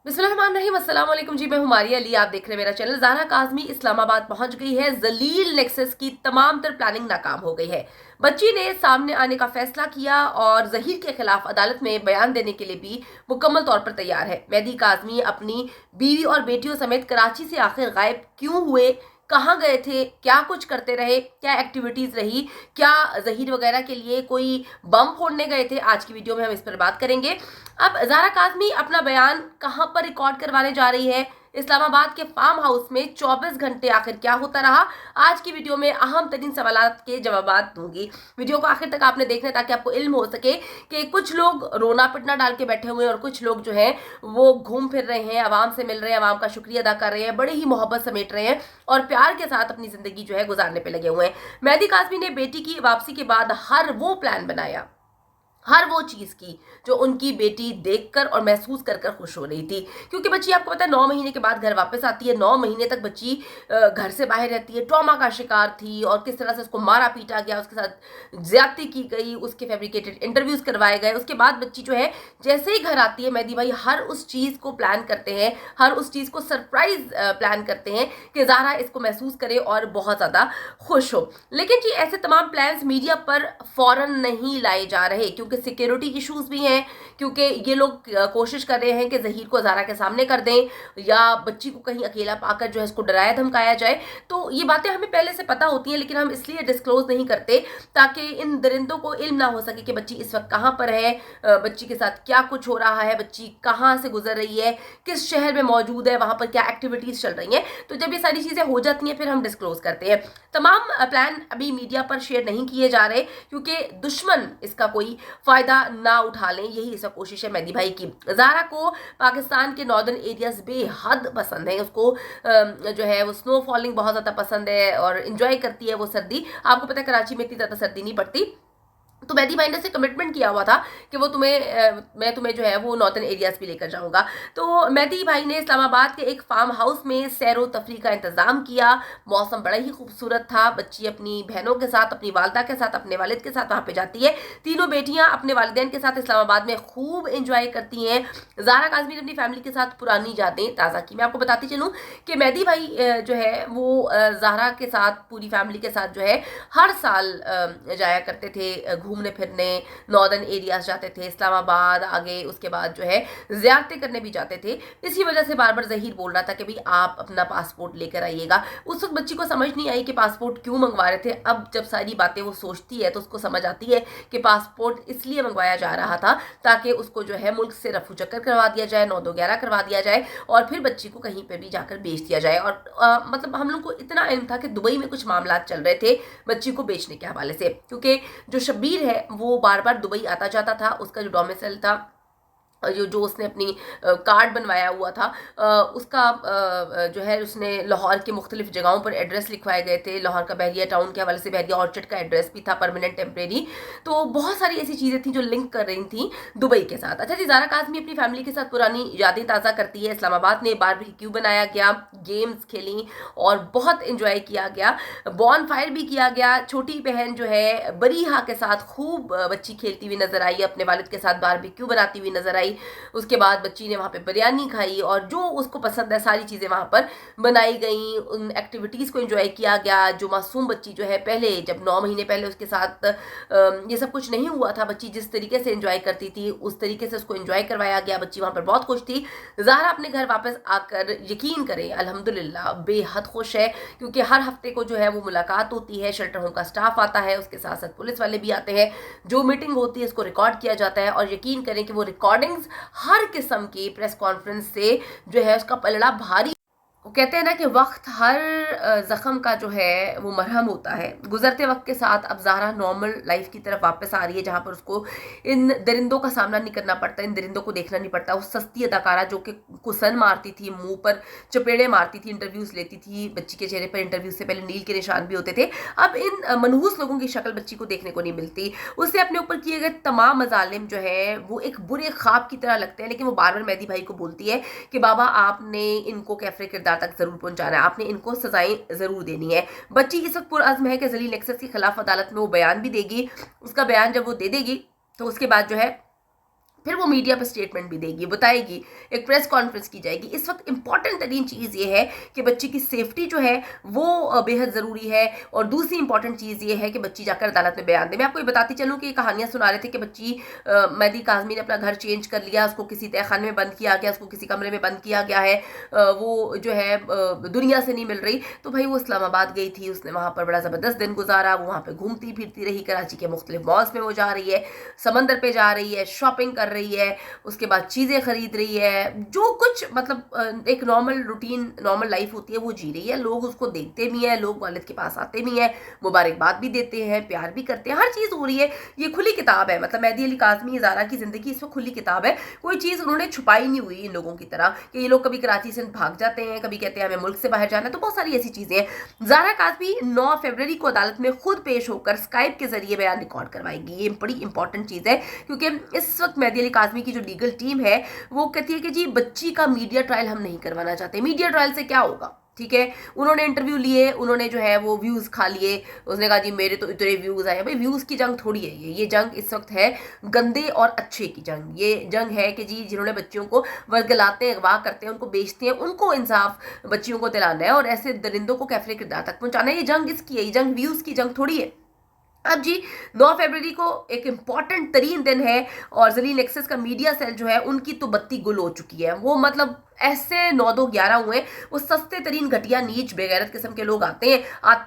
बिस्मिल्लाहिर्रहमानिर्रहीम, अस्सलाम वालेकुम जी। मैं हूं मारिया अली, आप देख रहे हैं मेरा चैनल। ज़ाहरा काज़मी इस्लामाबाद पहुंच गई है। जलील नेक्सस की तमाम तर प्लानिंग नाकाम हो गई है। बच्ची ने सामने आने का फैसला किया और जहीर के खिलाफ अदालत में बयान देने के लिए भी मुकम्मल तौर पर तैयार है। मेहदी काज़मी अपनी बीवी और बेटियों समेत कराची से आखिर गायब क्यों हुए, कहाँ गए थे, क्या कुछ करते रहे, क्या एक्टिविटीज रही, क्या जहीर वगैरह के लिए कोई बम फोड़ने गए थे, आज की वीडियो में हम इस पर बात करेंगे। अब ज़ाहरा काज़मी अपना बयान कहां पर रिकॉर्ड करवाने जा रही है? इस्लामाबाद के फार्म हाउस में 24 घंटे आखिर क्या होता रहा? आज की वीडियो में अहम तरीन सवालात के जवाब दूंगी। वीडियो को आखिर तक आपने देखना है ताकि आपको इल्म हो सके कि कुछ लोग रोना पिटना डाल के बैठे हुए हैं और कुछ लोग जो है वो घूम फिर रहे हैं, आवाम से मिल रहे हैं, आवाम का शुक्रिया अदा कर रहे हैं, बड़ी ही मोहब्बत समेट रहे हैं और प्यार के साथ अपनी जिंदगी जो है गुजारने पे लगे हुए हैं। मेहदी काज़मी ने बेटी की वापसी के बाद हर वो प्लान बनाया, हर वो चीज की जो उनकी बेटी देखकर और महसूस कर कर खुश हो रही थी। क्योंकि बच्ची, आपको पता है, 9 महीने के बाद घर वापस आती है। 9 महीने तक बच्ची घर से बाहर रहती है, ट्रॉमा का शिकार थी और किस तरह से उसको मारा पीटा गया, उसके साथ ज्यादती की गई, उसके फैब्रिकेटेड इंटरव्यूज करवाए गए। उसके बाद बच्ची जो है जैसे ही घर आती है, मेहदी भाई हर उस चीज को प्लान करते हैं, हर उस चीज को सरप्राइज प्लान करते हैं कि ज़ाहरा इसको महसूस करे और बहुत ज्यादा खुश हो। लेकिन जी, ऐसे तमाम प्लान्स मीडिया पर फौरन नहीं लाए जा रहे क्योंकि सिक्योरिटी इश्यूज भी हैं, क्योंकि ये लोग कोशिश कर रहे हैं कि जहीर को ज़ाहरा के सामने कर दें या बच्ची को कहीं अकेला पाकर जो है इसको डराया धमकाया जाए। तो ये बातें हमें पहले से पता होती हैं, लेकिन हम इसलिए डिस्क्लोज नहीं करते ताकि इन दरिंदों को इल्म ना हो सके कि बच्ची इस वक्त कहाँ पर है, बच्ची के साथ क्या कुछ हो रहा है, बच्ची कहाँ से गुजर रही है, किस शहर में मौजूद है, वहां पर क्या एक्टिविटीज चल रही हैं। तो जब ये सारी चीजें हो जाती हैं फिर हम डिस्क्लोज करते हैं। तमाम प्लान अभी मीडिया पर शेयर नहीं किए जा रहे क्योंकि दुश्मन इसका कोई फायदा ना उठा लें, यही सब कोशिश है मेहदी भाई की। ज़ाहरा को पाकिस्तान के नॉर्दर्न एरियाज बेहद पसंद है, उसको जो है वो स्नो फॉलिंग बहुत ज़्यादा पसंद है और इंजॉय करती है वो सर्दी। आपको पता है कराची में इतनी ज़्यादा सर्दी नहीं पड़ती। तो मेहदी भाई ने से कमिटमेंट किया हुआ था कि वो मैं तुम्हें जो है वो नॉर्दर्न एरियाज भी लेकर जाऊंगा। तो मेहदी भाई ने इस्लामाबाद के एक फार्म हाउस में सैरो तफरी का इंतजाम किया। मौसम बड़ा ही खूबसूरत था। बच्ची अपनी बहनों के साथ, अपनी वालदा के साथ, अपने वालिद के साथ वहां पे जाती है। तीनों बेटियां अपने वालिदैन के साथ इस्लामाबाद में खूब इंजॉय करती हैं। ज़ाहरा काज़मी ने अपनी फैमिली के साथ पुरानी यादें ताज़ा की। मैं आपको बताती चलूँ कि मेहदी भाई जो है वो ज़ाहरा के साथ, पूरी फैमिली के साथ जो है हर साल जाया करते थे घूमने फिरने, नॉर्दर्न एरियाज जाते थे, इस्लामाबाद आगे, उसके बाद जो है ज़ियारतें करने भी जाते थे। इसी वजह से बार बार जहीर बोल रहा था कि भाई आप अपना पासपोर्ट लेकर आइएगा। उस वक्त बच्ची को समझ नहीं आई कि पासपोर्ट क्यों मंगवा रहे थे। अब जब सारी बातें वो सोचती है तो उसको समझ आती है कि पासपोर्ट इसलिए मंगवाया जा रहा था ताकि उसको जो है मुल्क से रफू चक्कर करवा दिया जाए, 9-2-11 करवा दिया जाए और फिर बच्ची को कहीं पर भी जाकर बेच दिया जाए। और मतलब हम लोग को इतना इल्म था कि दुबई में कुछ मामला चल रहे थे बच्ची को बेचने के हवाले से, क्योंकि जो शब्बीर है वो बार बार दुबई आता जाता था। उसका जो डोमिसाइल था, जो उसने अपनी कार्ड बनवाया हुआ था, उसका जो है उसने लाहौर के मुख्तलिफ जगहों पर एड्रेस लिखवाए गए थे। लाहौर का बहरिया टाउन के हवाले से बहरिया ऑर्चर्ड का एड्रेस भी था, परमानेंट टेम्परेरी। तो बहुत सारी ऐसी चीज़ें थी जो लिंक कर रही थी दुबई के साथ। अच्छा जी, ज़ाहरा काज़मी अपनी फैमिली के साथ पुरानी यादें ताज़ा करती है। इस्लामाबाद में बारबेक्यू बनाया गया, गेम्स खेली और बहुत इंजॉय किया गया, बॉन फायर भी किया गया। छोटी बहन जो है बरीहा के साथ खूब बच्ची खेलती हुई नजर आई, अपने वालिद के साथ बारबेक्यू बनाती हुई नजर आई। उसके बाद बच्ची ने वहाँ पे बिरयानी खाई और जो उसको पसंद है सारी चीज़ें वहाँ पर बनाई गई। उन एक्टिविटीज़ को एंजॉय किया गया। जो मासूम बच्ची जो है, पहले जब 9 महीने पहले उसके साथ ये सब कुछ नहीं हुआ था, बच्ची जिस तरीके से एंजॉय करती थी उस तरीके से उसको एंजॉय करवाया गया। बच्ची वहाँ पर बहुत खुश थी। ज़ाहरा अपने घर वापस आकर यकीन करें अल्हम्दुलिल्लाह बेहद खुश है, क्योंकि हर हफ्ते को जो है वो मुलाकात होती है, शेल्टर होम का स्टाफ आता है, उसके साथ साथ पुलिस वाले भी आते हैं। जो मीटिंग होती है उसको रिकॉर्ड किया जाता है और यकीन करें कि वो रिकॉर्डिंग्स हर किस्म की प्रेस कॉन्फ्रेंस से जो है उसका पलड़ा भारी। वो कहते हैं ना कि वक्त हर ज़ख्म का जो है वो मरहम होता है। गुजरते वक्त के साथ अब ज़ाहरा नॉर्मल लाइफ की तरफ वापस आ रही है, जहाँ पर उसको इन दरिंदों का सामना नहीं करना पड़ता, इन दरिंदों को देखना नहीं पड़ता। उस सस्ती अदाकारा जो कि कुसन मारती थी, मुंह पर चपेड़े मारती थी, इंटरव्यूज़ लेती थी, बच्ची के चेहरे पर इंटरव्यू से पहले नील के निशान भी होते थे, अब इन मनहूस लोगों की शक्ल बच्ची को देखने को नहीं मिलती। उससे अपने ऊपर किए गए तमाम मजालिम जो है वो एक बुरे ख्वाब की तरह लगते हैं, लेकिन वो बार बार मेहदी भाई को बोलती है कि बाबा आपने इनको कैफरे किरदार तक जरूर पहुंचाना है, आपने इनको सजाएं जरूर देनी है। बच्ची इस वक्त पुरअज़्म है कि जलील नेक्सस के खिलाफ अदालत में वो बयान भी देगी। उसका बयान जब वो दे देगी तो उसके बाद जो है फिर वो मीडिया पर स्टेटमेंट भी देगी, बताएगी, एक प्रेस कॉन्फ्रेंस की जाएगी। इस वक्त इंपॉर्टेंट तरीन चीज़ ये है कि बच्ची की सेफ्टी जो है वो बेहद ज़रूरी है। और दूसरी इंपॉर्टेंट चीज़ ये है कि बच्ची जाकर अदालत में बयान दे। मैं आपको ये बताती चलूँ कि कहानियाँ सुना रहे थे कि बच्ची मेहदी काज़मी ने अपना घर चेंज कर लिया, उसको किसी तहखाने में बंद किया गया, उसको किसी कमरे में बंद किया गया है, वो जो है दुनिया से नहीं मिल रही। तो भाई वो इस्लामाबाद गई थी, उसने वहाँ पर बड़ा ज़बरदस्त दिन गुजारा, वो वहाँ पर घूमती फिरती रही, कराची के मुख्तलिफ मॉल्स में वो जा रही है, समंदर पे जा रही है, शॉपिंग कर रही है, उसके बाद चीज़ें खरीद रही है, जो कुछ मतलब एक नॉर्मल रूटीन नॉर्मल लाइफ होती है वो जी रही है। लोग उसको देखते भी हैं, लोग वालिद के पास आते भी हैं, मुबारकबाद भी देते हैं, प्यार भी करते हैं, हर चीज़ हो रही है। ये खुली किताब है, मतलब मेहदी अली काज़मी ज़ारा की ज़िंदगी इस वक्त खुली किताब है। कोई चीज़ उन्होंने छुपाई नहीं हुई इन लोगों की तरह कि ये लोग कभी कराची से भाग जाते हैं, कभी कहते हैं हमें मुल्क से बाहर जाना है। तो बहुत सारी ऐसी चीज़ें हैं। ज़ारा काज़मी 9 फरवरी को अदालत में खुद पेश होकर स्काइप के जरिए बयान रिकॉर्ड करवाएगी। ये बड़ी इंपॉर्टेंट चीज़ है क्योंकि इस वक्त मेहदी अली काज़मी की जो लीगल टीम है वो कहती है कि जी बच्ची का मीडिया ट्रायल हम नहीं करवाना चाहते। मीडिया ट्रायल से क्या होगा, ठीक है। उन्होंने इंटरव्यू लिए, उन्होंने जो है वो व्यूज़ खा लिए, उसने कहा जी मेरे तो इतने व्यूज़ आए। भाई व्यूज़ की जंग थोड़ी है ये जंग इस वक्त है गंदे और अच्छे की जंग। ये जंग है कि जी जिन्होंने बच्चियों को वर्गलाते हैं, अगवा करते हैं, उनको बेचते हैं, उनको इंसाफ बच्चियों को दिलाना है और ऐसे दरिंदों को कैफरे किरदार तक पहुंचाना है। ये जंग इसकी है, ये जंग व्यूज़ की जंग थोड़ी है। अब जी 9 फरवरी को एक इम्पॉर्टेंट तरीन दिन है और जलील नेक्सस का मीडिया सेल जो है उनकी तो बत्ती गुल हो चुकी है। वो मतलब ऐसे 9-2-11 हुए, वो सस्ते तरीन घटिया नीच बेगैरत किस्म के लोग आते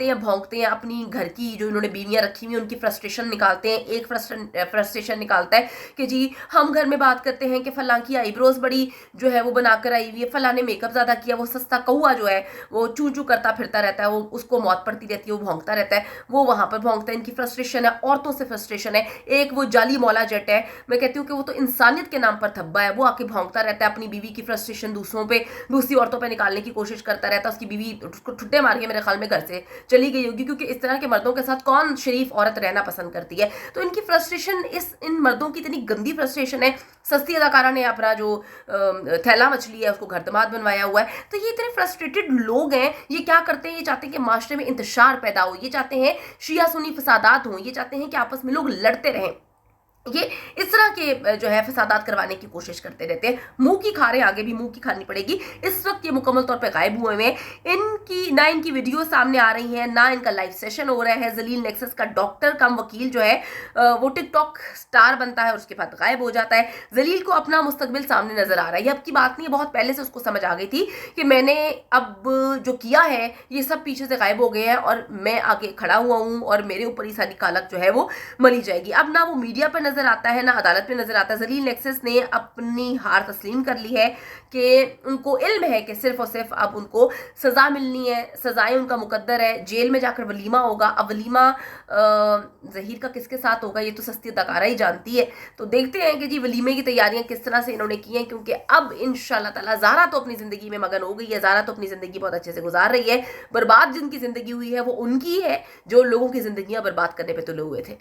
हैं भौंकते हैं, अपनी घर की जो इन्होंने बीवियाँ रखी हुई उनकी फ्रस्ट्रेशन निकालते हैं। एक फ्रस्ट्रेशन निकालता है कि जी हम घर में बात करते हैं कि फलां की आईब्रोज बड़ी जो है वो बनाकर आई हुई है, फलां ने मेकअप ज़्यादा किया, वो सस्ता कौआ जो है वो चू चू करता फिरता रहता है, वो उसको मौत पड़ती रहती है, वो भौंकता रहता है, वो वहाँ पर भौंकता है। इनकी फ्रस्ट्रेशन है, औरतों से फ्रस्ट्रेशन है। एक वो जाली मौला जेट है, मैं कहती हूँ कि वो तो इंसानियत के नाम पर धब्बा है, वो आके भौंकता रहता है, अपनी बीवी की फ्रस्ट्रेशन दूसरी औरतों पे निकालने की कोशिश करता रहता है। उसकी बीवी उसको ठुट्टे मार के मेरे ख्याल में घर से चली गई होगी क्योंकि इस तरह के मर्दों के साथ कौन शरीफ औरत रहना पसंद करती है। तो इनकी फ्रस्ट्रेशन इन मर्दों की इतनी गंदी फ्रस्ट्रेशन है। सस्ती अदाकारा ने अपना जो थैला मछली है उसको घर दमाद बनवाया हुआ है। तो ये इतने फ्रस्ट्रेटेड लोग हैं, ये क्या करते हैं, ये चाहते हैं कि माशरे में इंतशार पैदा हो, ये चाहते हैं शिया सुन्नी फसादात हों, ये चाहते हैं कि आपस में लोग लड़ते रहें। ये इस तरह के जो है फसादात करवाने की कोशिश करते रहते हैं। मुंह की खा रहे, आगे भी मुंह की खानी पड़ेगी। इस वक्त ये मुकम्मल तौर पे गायब हुए हैं। ना इनकी वीडियो सामने आ रही है, ना इनका लाइव सेशन हो रहा है। जलील नेक्सस का डॉक्टर कम वकील जो है वो टिकटॉक स्टार बनता है और उसके बाद गायब हो जाता है। जलील को अपना मुस्तकबिल सामने नजर आ रहा है। ये अब की बात नहीं है, बहुत पहले से उसको समझ आ गई थी कि मैंने अब जो किया है ये सब पीछे से गायब हो गए हैं और मैं आगे खड़ा हुआ हूँ और मेरे ऊपर ही सारी कालक जो है वो मली जाएगी। अब ना वो मीडिया पर नजर आता है, ना अदालत में नजर आता है। जलील नेक्सस ने अपनी हार तस्लीम कर ली है कि उनको इल्म है कि सिर्फ और सिर्फ अब उनको सजा मिलनी है, सजाएं उनका मुकद्दर है, जेल में जाकर वलीमा होगा। अब वलीमा जहीर का किसके साथ होगा ये तो सस्ती अदाकारा ही जानती है। तो देखते हैं कि जी वलीमे की तैयारियां किस तरह से इन्होंने की हैं, क्योंकि अब इंशाल्लाह ताला ज़ारा तो अपनी जिंदगी में मगन हो गई है। ज़ारा तो अपनी जिंदगी बहुत अच्छे से गुजार रही है। बर्बाद जिनकी जिंदगी हुई है वो उनकी है जो लोगों की जिंदगियां बर्बाद करने पर तुले हुए थे।